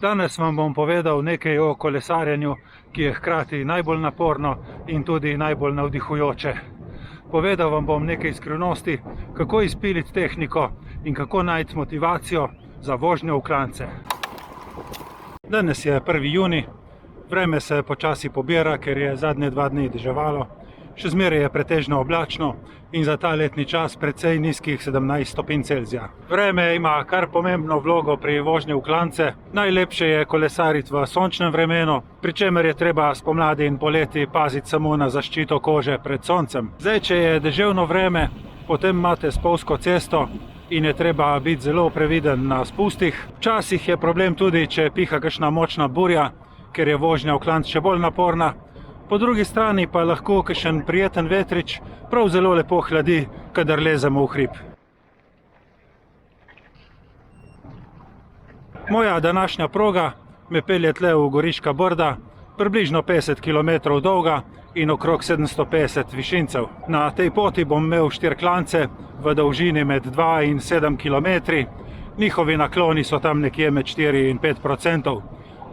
Danes vam bom povedal nekaj o kolesarjenju, ki je hkrati najbolj naporno in tudi najbolj navdihujoče. Povedal vam bom nekaj skrivnosti, kako izpiliti tehniko in kako najti motivacijo za vožnjo v klance. Danes je 1. junij, vreme se počasi pobira, ker je zadnje 2 dni deževalo. Še zmeraj je pretežno oblačno in za ta letni čas precej nizkih 17 stopinj Celzija. Vreme ima kar pomembno vlogo pri vožnji v klance. Najlepše je kolesariti v sončnem vremenu, pri čemer je treba spomladi in poleti paziti samo na zaščito kože pred soncem. Zdaj, če je deževno vreme, potem imate spolzko cesto in je treba biti zelo previden na spustih. Včasih je problem tudi, če piha kakšna močna burja, ker je vožnja v klanc še bolj naporna. Po drugi strani pa lahko kakšen prijeten vetrič prav zelo lepo hladi, kadar lezemo v hrib. Moja današnja proga me pelje tle v Goriška Brda, približno 50 km dolga in okrog 750 višincev. Na tej poti bom imel 4 klance v dolžini med 2 in 7 km. Njihovi nakloni so tam nekje med 4 in 5%.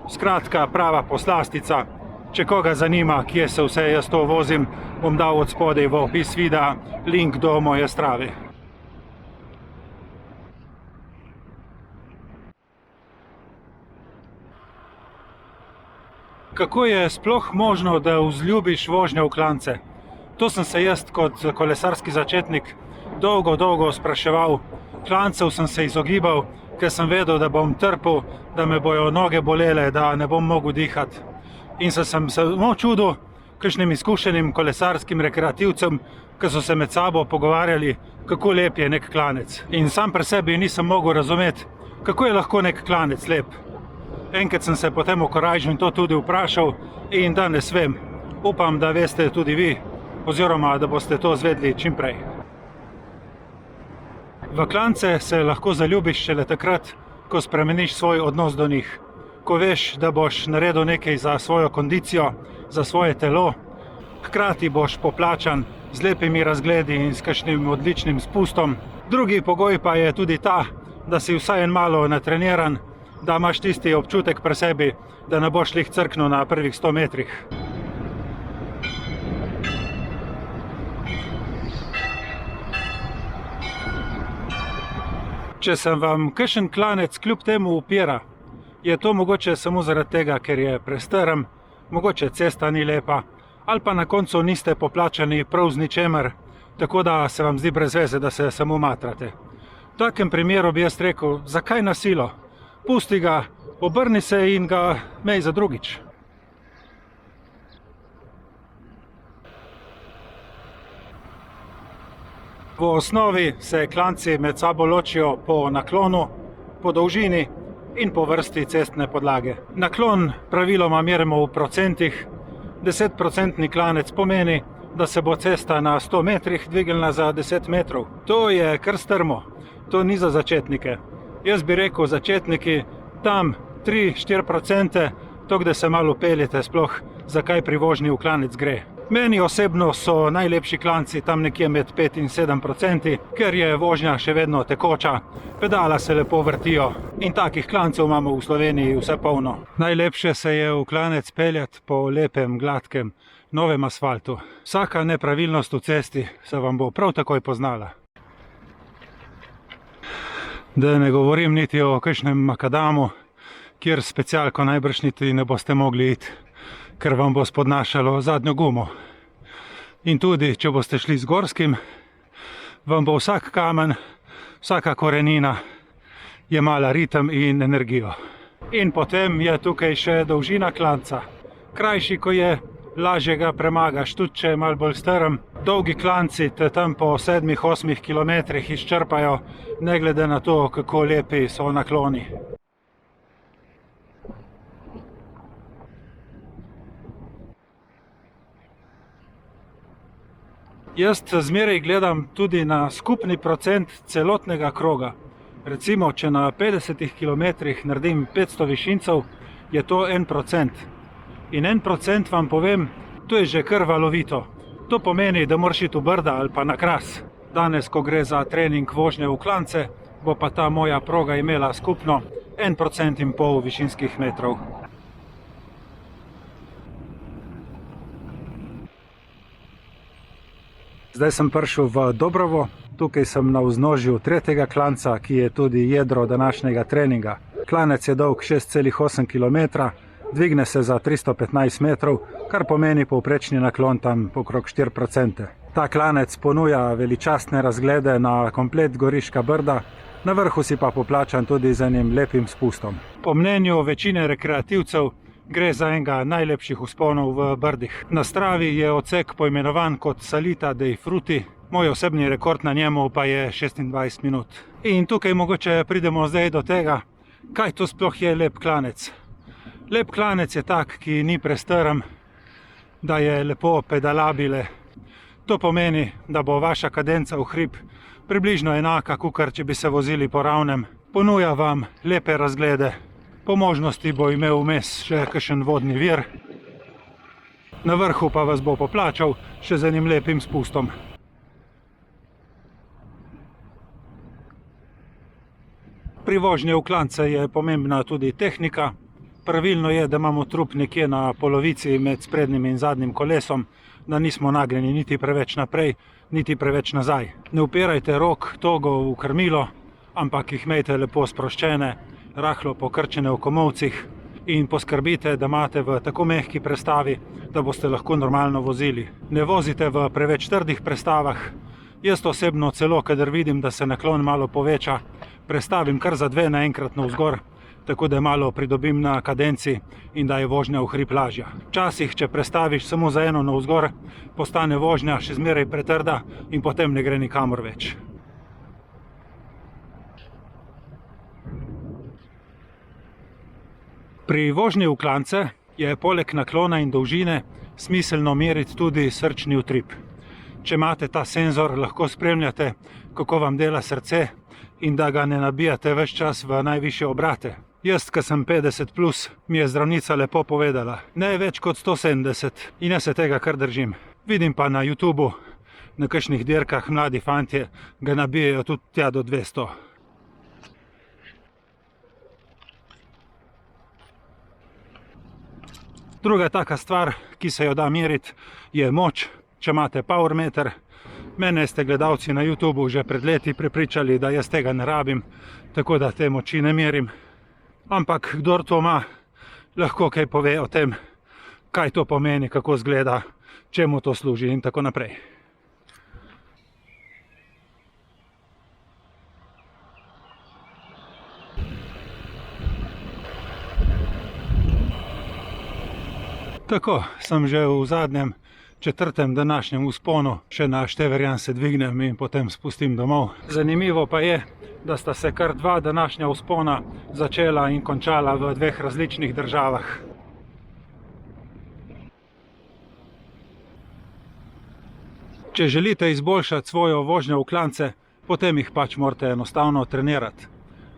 Skratka, prava poslastica. Če koga zanima, kje se vse jaz to vozim, bom dal od spodaj v opis videa link do moje Strave. Kako je sploh možno, da vzljubiš vožnjo v klance? To sem se jaz kot kolesarski začetnik dolgo spraševal. Klancev sem se izogibal, ker sem vedel, da bom trpel, da me bojo noge bolele, da ne bom mogel dihati. In sem se samo čudil kakšnim izkušenim kolesarskim rekreativcem, ki so se med sabo pogovarjali, kako lep je nek klanec. In sam pri sebi nisem mogel razumeti, kako je lahko nek klanec lep. Enkrat sem se potem okorajžil in to tudi vprašal in danes vem. Upam, da veste tudi vi, oziroma da boste to zvedli čim prej. V klance se lahko zaljubiš šele takrat, ko spremeniš svoj odnos do njih. Ko veš, da boš naredil nekaj za svojo kondicijo, za svoje telo, hkrati boš poplačan z lepimi razgledi in s kakšnim odličnim spustom. Drugi pogoj pa je tudi ta, da si vsaj en malo natreniran, da imaš tisti občutek pri sebi, da ne boš lih crknil na prvih 100 metrih. Če sem vam kakšen klanec kljub temu upira, je to mogoče samo zaradi tega, ker je prestrm, mogoče cesta ni lepa, ali pa na koncu niste poplačani prav z ničemer, tako da se vam zdi brez veze, da se samo matrate. V takem primeru bi jaz rekel, zakaj na silo? Pusti ga, obrni se in ga imej za drugič. V osnovi se klanci med sabo ločijo po naklonu, po dolžini in po vrsti cestne podlage. Naklon praviloma merimo v procentih. 10% klanec pomeni, da se bo cesta na 100 metrih dvignila za 10 metrov. To je kar strmo, to ni za začetnike. Jaz bi rekel, začetniki tam 3-4%, to, da se malo peljete sploh, zakaj pri vožnji v klanec gre. Meni osebno so najlepši klanci tam nekje med 5 in 7%, ker je vožnja še vedno tekoča, pedala se lepo vrtijo in takih klancev imamo v Sloveniji vse polno. Najlepše se je v klanec peljati po lepem, gladkem, novem asfaltu. Vsaka nepravilnost v cesti se vam bo prav takoj poznala. Da ne govorim niti o kakšnem makadamu, kjer specialko najbrž niti ne boste mogli iti, ker vam bo spodnašalo zadnjo gumo. In tudi, če boste šli z gorskim, vam bo vsak kamen, vsaka korenina jemala ritem in energijo. In potem je tukaj še dolžina klanca. Krajši, ko je, lažje ga premagaš, tudi če je malo bolj strm. Dolgi klanci te tam po 7-8 km izčrpajo, ne glede na to, kako lepi so nakloni. Jaz zmeraj gledam tudi na skupni procent celotnega kroga. Recimo, če na 50 km naredim 500 višincev, je to 1%. In 1% vam povem, to je že kar valovito. To pomeni, da moraš iti v Brda ali pa na Kras. Danes, ko gre za trening vožnje v klance, bo pa ta moja proga imela skupno 1,5 % višinskih metrov. Zdaj sem prišel v Dobrovo, tukaj sem na vznožju tretjega klanca, ki je tudi jedro današnjega treninga. Klanec je dolg 6,8 km, dvigne se za 315 metrov, kar pomeni povprečni naklon tam okrog 4 %. Ta klanec ponuja veličastne razglede na komplet Goriška brda, na vrhu si pa poplačan tudi z enim lepim spustom. Po mnenju večine rekreativcev gre za enega najlepših vzponov v Brdih. Na Stravi je odsek poimenovan kot Salita dei Fruti, moj osebni rekord na njemu pa je 26 minut. In tukaj mogoče pridemo zdaj do tega, kaj to sploh je lep klanec. Lep klanec je tak, ki ni prestrm, da je lepo pedalabile. To pomeni, da bo vaša kadenca v hrib približno enaka, kakor če bi se vozili po ravnem. Ponuja vam lepe razglede, po možnosti bo imel vmes še kakšen vodni vir. Na vrhu pa vas bo poplačal še z enim lepim spustom. Pri vožnji v klance je pomembna tudi tehnika. Pravilno je, da imamo trup nekje na polovici med sprednjim in zadnjim kolesom, da nismo nagnjeni niti preveč naprej, niti preveč nazaj. Ne upirajte rok togo v krmilo, ampak jih imejte lepo sproščene, rahlo pokrčene v komolcih in poskrbite, da imate v tako mehki prestavi, da boste lahko normalno vozili. Ne vozite v preveč trdih prestavah. Jaz osebno celo, kadar vidim, da se naklon malo poveča, prestavim kar za 2 naenkrat navzgor, tako da malo pridobim na kadenci in da je vožnja v hrib lažja. Včasih, če prestaviš samo za eno navzgor, postane vožnja še zmeraj pretrda in potem ne gre nikamor več. Pri vožnji v klance je poleg naklona in dolžine smiselno meriti tudi srčni utrip. Če imate ta senzor, lahko spremljate, kako vam dela srce in da ga ne nabijate ves čas v najvišje obrate. Jaz, ko sem 50+, mi je zdravnica lepo povedala, ne več kot 170 in jaz se tega kar držim. Vidim pa na YouTubu, na kakšnih dirkah mladi fantje ga nabijajo tudi tja do 200. Druga taka stvar, ki se jo da meriti, je moč. Če imate power meter, mene ste gledalci na YouTubu že pred leti prepričali, da jaz tega ne rabim, tako da te moči ne merim. Ampak kdor to ima, lahko kaj pove o tem, kaj to pomeni, kako izgleda, čemu to služi in tako naprej. Tako, sem že v zadnjem, 4. današnjem vzponu, še na Števerjan se dvignem in potem spustim domov. Zanimivo pa je, da sta se kar 2 današnja vzpona začela in končala v 2 različnih državah. Če želite izboljšati svojo vožnjo v klance, potem jih pač morate enostavno trenirati.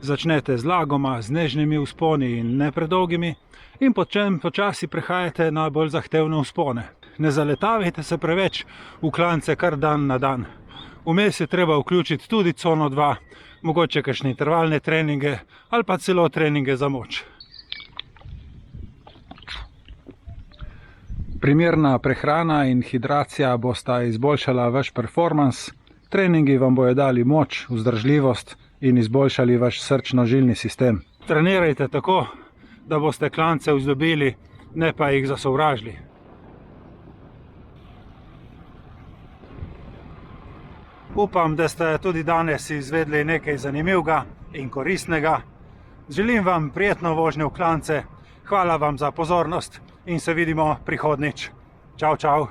Začnete z lagoma, z nežnimi vzponi in ne predolgimi in potem počasi prehajate na bolj zahtevne vzpone. Ne zaletavajte se preveč v klance kar dan na dan. Vmes je treba vključiti tudi cono 2, mogoče kakšne intervalne treninge ali pa celo treninge za moč. Primerna prehrana in hidracija bosta izboljšala vaš performans, treningi vam bojo dali moč, vzdržljivost in izboljšali vaš srčno-žilni sistem. Trenirajte tako, da boste klance vzljubili, ne pa jih zasovražili. Upam, da ste tudi danes izvedli nekaj zanimivega in koristnega. Želim vam prijetno vožnjo v klance, hvala vam za pozornost in se vidimo prihodnjič. Čau, čau!